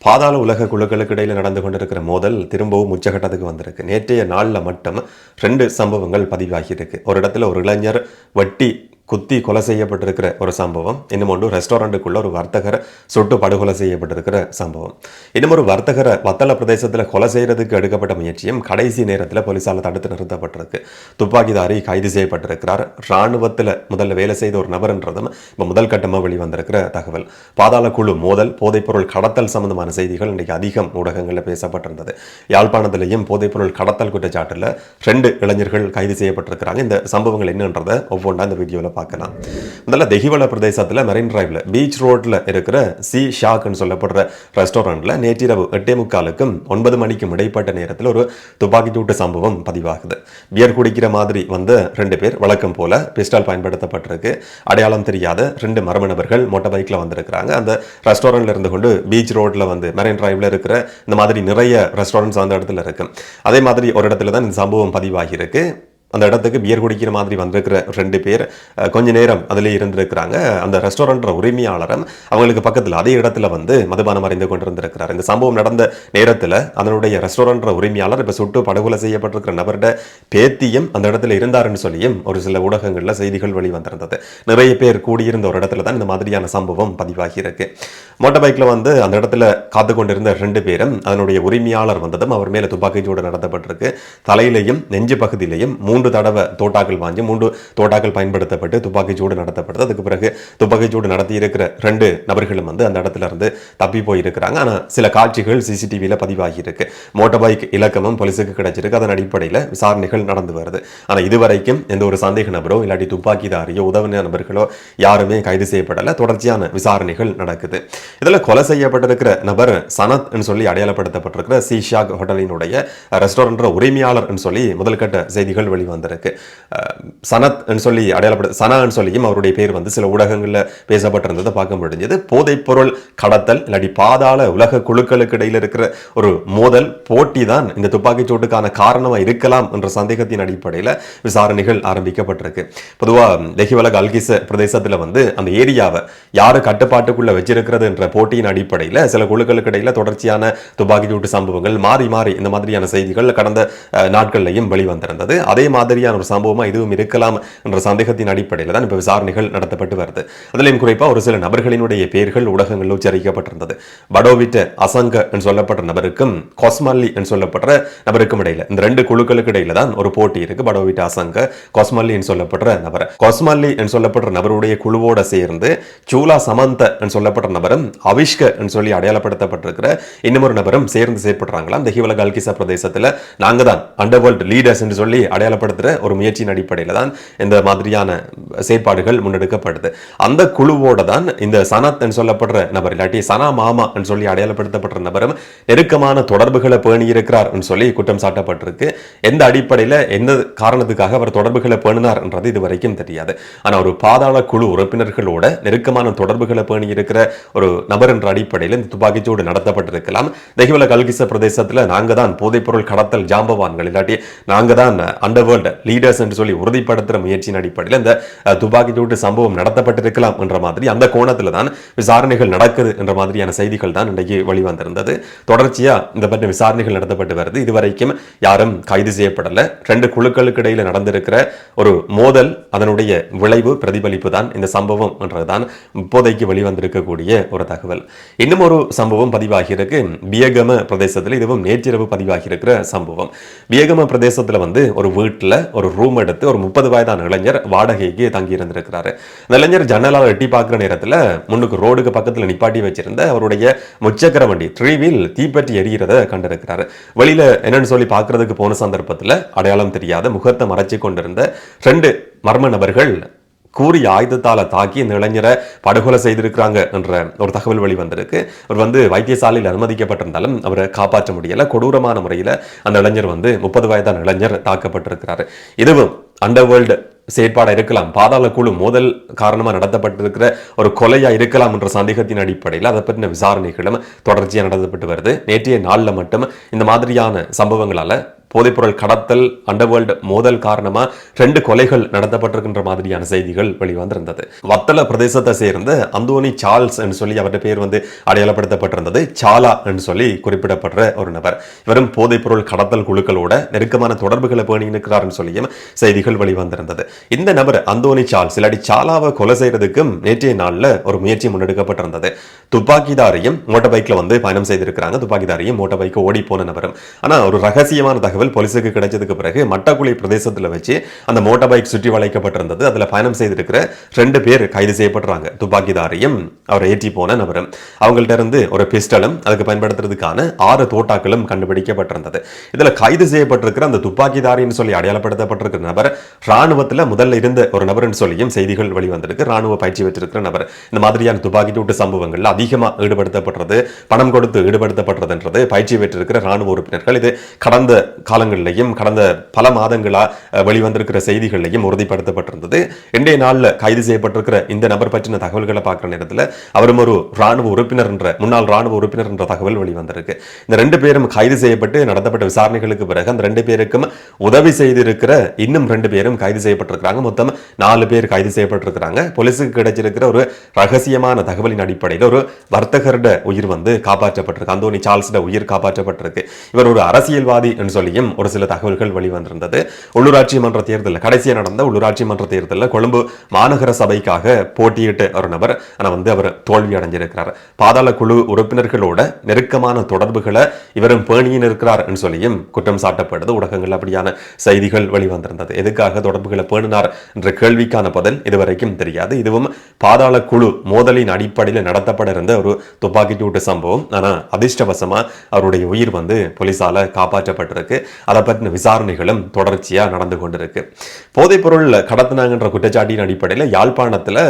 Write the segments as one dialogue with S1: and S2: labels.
S1: பாதாள உலக குழுக்களுக்கு இடையில் நடந்து கொண்டிருக்கிற மோதல் திரும்பவும் உச்சகட்டத்துக்கு வந்திருக்கு. நேற்றைய நாளில் மட்டும் 2 சம்பவங்கள் பதிவாகியிருக்கு. ஒரு இடத்துல ஒரு இளைஞர் வட்டி குத்தி கொலை செய்யப்பட்டிருக்கிற ஒரு சம்பவம். இன்னும் ஒன்று ரெஸ்டாரண்ட்டுக்குள்ள ஒரு வர்த்தகர் சுட்டு படுகொலை செய்யப்பட்டிருக்கிற சம்பவம். இன்னும் ஒரு வர்த்தகரை வத்தல பிரதேசத்தில் கொலை செய்யறதுக்கு எடுக்கப்பட்ட முயற்சியும் கடைசி நேரத்தில் போலீசால் தடுத்து நிறுத்தப்பட்டிருக்கு. துப்பாக்கிதாரி கைது செய்யப்பட்டிருக்கிறார். இராணுவத்தில் முதல்ல வேலை செய்த ஒரு நபர்ன்றதும் இப்போ முதல் கட்டமாக வெளிவந்திருக்கிற தகவல். பாதாள குழு மோதல், போதைப்பொருள் கடத்தல் சம்பந்தமான செய்திகள் இன்றைக்கு அதிகம் ஊடகங்களில் பேசப்பட்டிருந்தது. யாழ்ப்பாணத்திலேயும் போதைப்பொருள் கடத்தல் குற்றச்சாட்டில் 2 இளைஞர்கள் கைது செய்யப்பட்டிருக்கிறாங்க. இந்த சம்பவங்கள் என்னன்றதை ஒவ்வொன்றா இந்த வீடியோவில் பார்க்கலாம். முதல்ல தெஹிவல பிரதேசத்தில் மெரின் டிரைவ்ல பீச் ரோட்ல இருக்கிற சி ஷாக்னு சொல்லப்படுற ரெஸ்டாரண்ட்ல நேற்றிரவு 8:45க்கும் 9 மணிக்கும் இடைப்பட்ட நேரத்தில் ஒரு துப்பாக்கிச்சூட்டு சம்பவம் பதிவாகுது. பியர் குடிக்கிற மாதிரி வந்த 2 பேர் வழக்கம் போல பிஸ்டால் பயன்படுத்தப்பட்டிருக்கு. அடையாளம் தெரியாத 2 மர்ம நபர்கள் மோட்டார் பைக்ல வந்திருக்கிறாங்க. அந்த ரெஸ்டாரண்ட்ல இருந்து கொண்டு பீச் ரோட்ல வந்து மெரின் டிரைவ்ல இருக்கிற இந்த மாதிரி நிறைய ரெஸ்டாரண்ட்ஸ் அந்த இடத்துல இருக்கு. அதே மாதிரி ஒரு இடத்துல தான் இந்த சம்பவம் பதிவாகி இருக்கு. அந்த இடத்துக்கு பியர் குடிக்கிற மாதிரி வந்திருக்கிற 2 பேர் கொஞ்ச நேரம் அதிலே இருந்திருக்கிறாங்க. அந்த ரெஸ்டாரண்ட் உரிமையாளரும் அவங்களுக்கு பக்கத்தில் அதே இடத்துல வந்து மதுபானம் அறிந்து கொண்டிருந்திருக்கிறார். இந்த சம்பவம் நடந்த நேரத்தில் அதனுடைய ரெஸ்டாரண்ட் உரிமையாளர் இப்போ சுட்டு படுகொலை செய்யப்பட்டிருக்கிற நபருடைய பேத்தியும் அந்த இடத்துல இருந்தாருன்னு சொல்லியும் ஒரு சில ஊடகங்களில் செய்திகள் வெளிவந்திருந்தது. நிறைய பேர் கூடியிருந்த ஒரு இடத்துல தான் இந்த மாதிரியான சம்பவம் பதிவாகி இருக்கு. மோட்டார் பைக்கில் வந்து அந்த இடத்துல காத்து கொண்டிருந்த 2 பேரும் அதனுடைய உரிமையாளர் வந்ததும் அவர் மேலே துப்பாக்கிச்சூடு நடத்தப்பட்டிருக்கு. தலையிலையும் நெஞ்சு பகுதியிலையும் 3 தடவை தோட்டாக்கள் வாங்கி 3 தோட்டாக்கள் பயன்படுத்தப்பட்டு துப்பாக்கிச்சூடு நடத்தப்பட்டது. அதுக்கு பிறகு துப்பாக்கிச்சூடு நடத்தி இருக்கிற 2 நபர்களும் வந்து அந்த இடத்துல இருந்து தப்பி போயிருக்கிறாங்க. ஆனால் சில காட்சிகள் சிசிடிவியில் பதிவாகி இருக்கு. மோட்டார் பைக் இலக்கமும் போலீஸுக்கு கிடைச்சிருக்கு. அதன் அடிப்படையில் விசாரணைகள் நடந்து வருது. ஆனால் இதுவரைக்கும் எந்த ஒரு சந்தேக நபரோ இல்லாட்டி துப்பாக்கிதாரியோ உதவின நபர்களோ யாருமே கைது செய்யப்படலை. தொடர்ச்சியான விசாரணைகள் நடக்குது. இதில் கொலை செய்யப்பட்டிருக்கிற நபர் சனத் சொல்லி அடையாளப்படுத்தப்பட்டிருக்கிற சீஷாக் ஹோட்டலினுடைய ரெஸ்டாரண்ட் உரிமையாளர் சொல்லி முதல் கட்ட செய்திகள் வெளிவந்திருக்கு. சனத் சொல்லி அடையாளப்பட்ட சனான்னு சொல்லியும் அவருடைய பேர் வந்து சில ஊடகங்களில் பேசப்பட்டிருந்ததை பார்க்க முடிஞ்சது. போதைப்பொருள் கடத்தல் இல்லாட்டி பாதாள உலக குழுக்களுக்கு இடையில் இருக்கிற ஒரு மோதல் போட்டி தான் இந்த துப்பாக்கிச்சூட்டுக்கான காரணமாக இருக்கலாம் என்ற சந்தேகத்தின் அடிப்படையில் விசாரணைகள் ஆரம்பிக்கப்பட்டிருக்கு. பொதுவாக தெஹிவல அல்கிஸ் பிரதேசத்தில் வந்து அந்த ஏரியாவை யாரு கட்டுப்பாட்டுக்குள்ள வச்சிருக்கிறது என்ற போட்டியின் அடிப்படையில் சில குழுக்களுக்கு இடையில் தொடர்ச்சியான துப்பாக்கிச்சூட்டு சம்பவங்கள் மாறி மாறி இந்த மாதிரியான செய்திகள் கடந்த நாட்கள்லையும் வெளிவந்திருந்தது. அதே மாதிரியான ஒரு சம்பவமா இதுவும் இருக்கலாம் என்ற சந்தேகத்தின் அடிப்படையில் தான் இப்ப விசாரணைகள் நடத்தப்பட்டு வருது. அதிலும் குறிப்பா ஒரு சில நபர்களினுடைய பெயர்கள் ஊடகங்களில் உச்சரிக்கப்பட்டிருந்தது. படோவிட்ட அசங்க சொல்லப்பட்ட நபருக்கும் கொஸ்மல்லி சொல்லப்பட்ட நபருக்கும் இடையில இந்த 2 குழுக்களுக்கு இடையில தான் ஒரு போட்டி இருக்கு. படோவிட்ட அசங்க கொஸ்மல்லி சொல்லப்பட்ட நபர், கொஸ்மல்லி சொல்லப்பட்ட நபருடைய குழுவோட சேர்ந்து சூலா சமந்த சொல்லப்பட்ட நபரும் அவிஷ்க சொல்லி அடையாளப்படுத்தப்பட்டிருக்கிற இன்னும் ஒரு நபரும் சேர்ந்து செயற்படுறாங்களாம். இந்த ஹிவல கல்கிசா பிரதேசத்தில் நாங்க தான் அண்டர்வேர்ல்ட் லீடர்ஸ் என்று சொல்லி அடையாளப்படுத்துற ஒரு முயற்சியின் அடிப்படையில் தான் இந்த மாதிரியான செயற்பாடுகள் முன்னெடுக்கப்படுது. அந்த குழுவோட தான் இந்த சனத் சொல்லப்படுற நபர் இல்லாட்டி சனா மாமா சொல்லி அடையாளப்படுத்தப்பட்ட நபரும் நெருக்கமான தொடர்புகளை பேணி இருக்கிறார் சொல்லி குற்றம் சாட்டப்பட்டிருக்கு. எந்த அடிப்படையில் எந்த காரணத்துக்காக அவர் தொடர்புகளை பேணினார் என்றது இதுவரைக்கும் தெரியாது. ஆனால் ஒரு பாதாள குழு உறுப்பினர்களோட நெருக்கமான தொடர்புகளை பேணி இருக்கிற ஒரு நபர் என்ற அடிப்படையில் இந்த துப்பாக்கிச்சூடு நடத்தப்பட்டிருக்கலாம். தெஹிவல கல்கிச பிரதேசத்தில் நாங்க தான் போதைப்பொருள் கடத்தல் ஜாம்பவான்கள் இல்லாட்டி நாங்க தான் அண்டர்வேர்ல்ட் லீடர்ஸ் என்று சொல்லி உறுதிப்படுத்துற முயற்சியின் அடிப்படையில் இந்த துப்பாக்கிச்சூட்டு சம்பவம் நடத்தப்பட்டிருக்கலாம் என்ற மாதிரி அந்த கோணத்தில் தான் விசாரணைகள் நடக்குது என்ற மாதிரியான செய்திகள் தான் இன்றைக்கு வெளிவந்திருந்தது. தொடர்ச்சியா இந்த பற்றி விசாரணைகள் நடத்தப்பட்டு வருது. இதுவரைக்கும் யாரும் கைது செய்யப்படல. 2 குழுக்களுக்கு இடையில நடந்திருக்கிற ஒரு மோதல், அதனுடைய விளைவு பிரதிபலிப்பு தான் இந்த சம்பவம் என்றதுதான் இப்போதைக்கு வெளிவந்திருக்கக்கூடிய ஒரு தகவல். இன்னும் ஒரு சம்பவம் பதிவாகி இருக்கு. பியகம பிரதேசத்தில், இதுவும் நேற்றிரவு பதிவாகி இருக்கிற சம்பவம். பியகம பிரதேசத்தில் வந்து ஒரு வீட்டில் ஒரு ரூம் எடுத்து ஒரு 30 வயதான இளைஞர் வாடகைக்கு தங்கி இருந்திருக்கிறாரு. அந்த இளைஞர் ஜன்னலால் எட்டி பார்க்குற நேரத்தில் முன்னுக்கு ரோடுக்கு பக்கத்தில் நிப்பாட்டி வச்சிருந்த அவருடைய முச்சக்கர வண்டி 3 வீல் தீப்பற்றி எரிகிறத கண்டிருக்கிறாரு. வெளியில என்னன்னு சொல்லி பார்க்கறதுக்கு போன சந்தர்ப்பத்தில் அடையாளம் தெரியாத முகத்தை மறைச்சு கொண்டிருந்த 2 மர்ம நபர்கள் கூறிய ஆயுதத்தால தாக்கி இந்த இளைஞரை படுகொலை செய்திருக்கிறாங்க என்ற ஒரு தகவல் வெளிவந்திருக்கு. அவர் வந்து வைத்தியசாலையில் அனுமதிக்கப்பட்டிருந்தாலும் அவரை காப்பாற்ற முடியல. கொடூரமான முறையில் அந்த இளைஞர் வந்து 30 வயதான இளைஞர் தாக்கப்பட்டிருக்கிறார். இதுவும் அண்டர்வேர்ல்டு செயற்பாடா இருக்கலாம், பாதாள குழு மோதல் காரணமாக நடத்தப்பட்டிருக்கிற ஒரு கொலையா இருக்கலாம் என்ற சந்தேகத்தின் அடிப்படையில் அதை பற்றின விசாரணைகளும் தொடர்ச்சியாக நடத்தப்பட்டு வருது. நேற்றைய நாளில் மட்டும் இந்த மாதிரியான சம்பவங்களால போதைப்பொருள் கடத்தல் அண்டர்வேர்ல்டு மோதல் காரணமா 2 கொலைகள் நடத்தப்பட்டிருக்கின்ற மாதிரியான செய்திகள் வெளிவந்திருந்தது. வத்தல பிரதேசத்தை சேர்ந்த அந்தோனி சார்ல்ஸ் என்று சொல்லி அவருடைய பேர் அடையாளப்படுத்தப்பட்டிருந்தது. சாலா என்று சொல்லி குறிப்பிடப்படுற ஒரு நபர். இவரும் போதைப்பொருள் கடத்தல் குழுக்களோட நெருக்கமான தொடர்புகளை பேணி இருக்கிறார் சொல்லியும் செய்திகள் வெளிவந்திருந்தது. இந்த நபர் அந்தோனி சார்ல்ஸ் இல்லாட்டி சாலாவை கொலை செய்யறதுக்கும் நேற்றைய நாள்ல ஒரு முயற்சி முன்னெடுக்கப்பட்டிருந்தது. துப்பாக்கிதாரியும் மோட்டார் பைக்ல பயணம் செய்திருக்கிறாங்க. துப்பாக்கிதாரியும் மோட்டார் பைக் ஓடி போன நபரும். ஆனா ஒரு ரகசியமான தகவல் போலீசுக்கு கிடைச்சதுக்கு பிறகு மட்டக்குழி பிரதேசத்தில் வச்சு அந்த மோட்டார் பைக் சுற்றி வளைக்கப்பட்டிருந்தது. அதுல பயணம் செய்திருக்கிற 2 பேர் கைது செய்யப்படுறாங்க. துப்பாக்கிதாரியும் அவர் ஏற்றி போன நபரும். அவங்கள்ட்ட இருந்து ஒரு பிஸ்டலும் அதுக்கு பயன்படுத்துறதுக்கான 6 தோட்டாக்களும் கண்டுபிடிக்கப்பட்டிருந்தது. இதுல கைது செய்யப்பட்டிருக்கிற அந்த துப்பாக்கிதாரின்னு சொல்லி அடையாளப்படுத்தப்பட்டிருக்கிற நபர் ராணுவத்தில் முதல்ல இருந்த ஒரு நபர்னு சொல்லியும் செய்திகள் வெளிவந்திருக்கு. ராணுவ பயிற்சி பெற்றிருக்கிற நபர். இந்த மாதிரியான துப்பாக்கி சூட்டு சம்பவங்கள்ல அதிகமா ஈடுபடுத்தப்படுறது, பணம் கொடுத்து ஈடுபடுத்தப்படுறதுன்றது பயிற்சி பெற்றிருக்கிற ராணுவ உறுப்பினர்கள் இது கடந்த காலங்களிலையும் கடந்த பல மாதங்களா வெளிவந்திருக்கிற செய்திகளையும் உறுதிப்படுத்தப்பட்டிருந்தது. இன்றைய நாள்ல கைது செய்யப்பட்டிருக்கிற இந்த நபர் பற்றின தகவல்களை பார்க்கிற நேரத்தில் அவரும் ஒரு ராணுவ உறுப்பினர் என்ற முன்னாள் ராணுவ உறுப்பினர் என்ற தகவல் வெளிவந்திருக்கு. இந்த 2 பேரும் கைது செய்யப்பட்டு நடத்தப்பட்ட விசாரணைகளுக்கு பிறகு அந்த 2 பேருக்கும் உதவி செய்திருக்கிற இன்னும் 2 பேரும் கைது செய்யப்பட்டிருக்கிறாங்க. மொத்தம் 4 பேர் கைது செய்யப்பட்டிருக்கிறாங்க. போலீசுக்கு கிடைச்சிருக்கிற ஒரு ரகசியமான தகவலின் அடிப்படையில் ஒரு வர்த்தகருட உயிர் காப்பாற்றப்பட்டிருக்கு. அந்தோனி சார்ல்ஸ் உயிர் காப்பாற்றப்பட்டிருக்கு. இவர் ஒரு அரசியல்வாதி என்று சொல்லியும் ஒரு சில தகவல்கள் வெளிவந்திருந்தது. உள்ளூராட்சி மன்ற தேர்தலில் கடைசியாக நடந்த உள்ளூராட்சி மன்ற தேர்தலில் கொழும்பு மாநகர சபைக்காக போட்டியிட்ட ஒரு நபர். ஆனால் அவர் தோல்வி அடைஞ்சிருக்கிறார். பாதாள குழு உறுப்பினர்களோட நெருக்கமான தொடர்புகளை இவரும் பேணியின் இருக்கிறார் என்று சொல்லியும் குற்றம் சாட்டப்படுது. ஊடகங்கள் அப்படியான செய்திகள் வெளிவந்திருந்தது. எதுக்காக தொடர்புகளை பேணினார் என்ற கேள்விக்கான பதில் இதுவரைக்கும் தெரியாது. இதுவும் பாதாள குழு மோதலின் அடிப்படையில் நடத்தப்பட இருந்த ஒரு துப்பாக்கி சூட்டு சம்பவம். ஆனா அதிர்ஷ்டவசமா அவருடைய உயிர் போலீசால காப்பாற்றப்பட்டிருக்கு. அதை பற்றின விசாரணைகளும் தொடர்ச்சியா நடந்து கொண்டிருக்கு. போதைப் பொருள் கடத்தினாங்கன்ற குற்றச்சாட்டின் அடிப்படையில் யாழ்ப்பாணத்தில்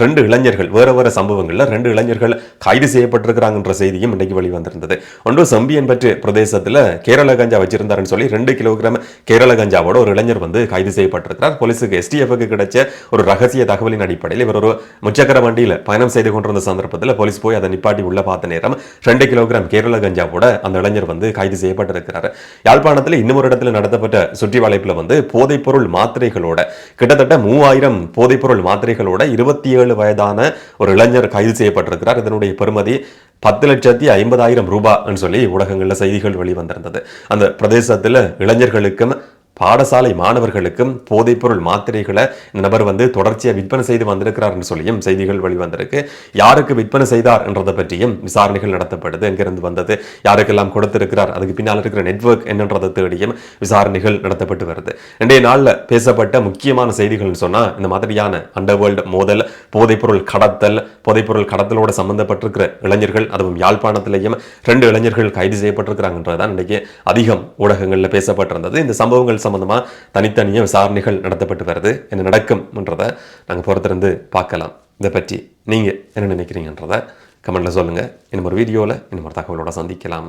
S1: 2 இளைஞர்கள் வேற சம்பவங்கள்ல 2 இளைஞர்கள் கைது செய்யப்பட்டிருக்கிறாங்கன்ற செய்தியும் இன்றைக்கு வெளிவந்திருந்தது. ஒன்று செம்பியன் பற்று பிரதேசத்தில் கேரள கஞ்சா வச்சிருந்தாருன்னு சொல்லி 2 கிலோகிராம் கேரள கஞ்சாவோட ஒரு இளைஞர் கைது செய்யப்பட்டிருக்கிறார். போலீசுக்கு STF கிடைச்ச ஒரு ரகசிய தகவலின் அடிப்படையில் இவர் ஒரு முச்சக்கர வண்டியில் பயணம் செய்து கொண்டிருந்த சந்தர்ப்பத்தில் போலீஸ் போய் அதை நிப்பாட்டி உள்ள பார்த்த நேரம் 2 கிலோகிராம் கேரள கஞ்சாவோட அந்த இளைஞர் கைது செய்யப்பட்டிருக்கிறார். யாழ்ப்பாணத்தில் இன்னும் ஒரு இடத்துல நடத்தப்பட்ட சுற்றி வளைப்புல போதைப் பொருள் மாத்திரைகளோட கிட்டத்தட்ட 3000 போதைப் பொருள் மாத்திரைகளோட 27 வயதான ஒரு இளைஞர் கைது செய்யப்பட்டிருக்கிறார். இதனுடைய பெறுமதி 10,50,000 ரூபாய் சொல்லி ஊடகங்கள்ல செய்திகள் வெளிவந்திருந்தது. அந்த பிரதேசத்தில் இளைஞர்களுக்கும் பாடசாலை மாணவர்களுக்கும் போதைப்பொருள் மாத்திரைகளை இந்த நபர் தொடர்ச்சியாக விற்பனை செய்து வந்திருக்கிறார் என்று சொல்லியும் செய்திகள் வெளிவந்திருக்கு. யாருக்கு விற்பனை செய்தார் என்றதை பற்றியும் விசாரணைகள் நடத்தப்படுது. எங்கிருந்து வந்தது, யாருக்கெல்லாம் கொடுத்திருக்கிறார், அதுக்கு பின்னால் இருக்கிற நெட்வொர்க் என்னன்றதை தேடியும் விசாரணைகள் நடத்தப்பட்டு வருது. இன்றைய நாளில் பேசப்பட்ட முக்கியமான செய்திகள் சொன்னா இந்த மாதிரியான அண்டர்வேர்ல்டு மோதல், போதைப்பொருள் கடத்தலோட சம்பந்தப்பட்டிருக்கிற இளைஞர்கள், அதுவும் யாழ்ப்பாணத்திலேயும் 2 இளைஞர்கள் கைது செய்யப்பட்டிருக்கிறாங்கன்றதான் இன்றைக்கு அதிகம் ஊடகங்களில் பேசப்பட்டிருந்தது. இந்த சம்பவங்கள் சம்பந்தமா தனித்தனிய விசாரணைகள் நடத்தப்பட்டு வருது. என்ன நடக்கும் என்றதை நாங்கள் பொறுத்திருந்து பார்க்கலாம். இதை பற்றி நீங்க என்ன நினைக்கிறீங்கன்றதை கமெண்ட்ல சொல்லுங்க. இன்னும் ஒரு வீடியோவில் இன்னும் ஒரு தகவலோட சந்திக்கலாம்.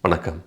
S1: வணக்கம்.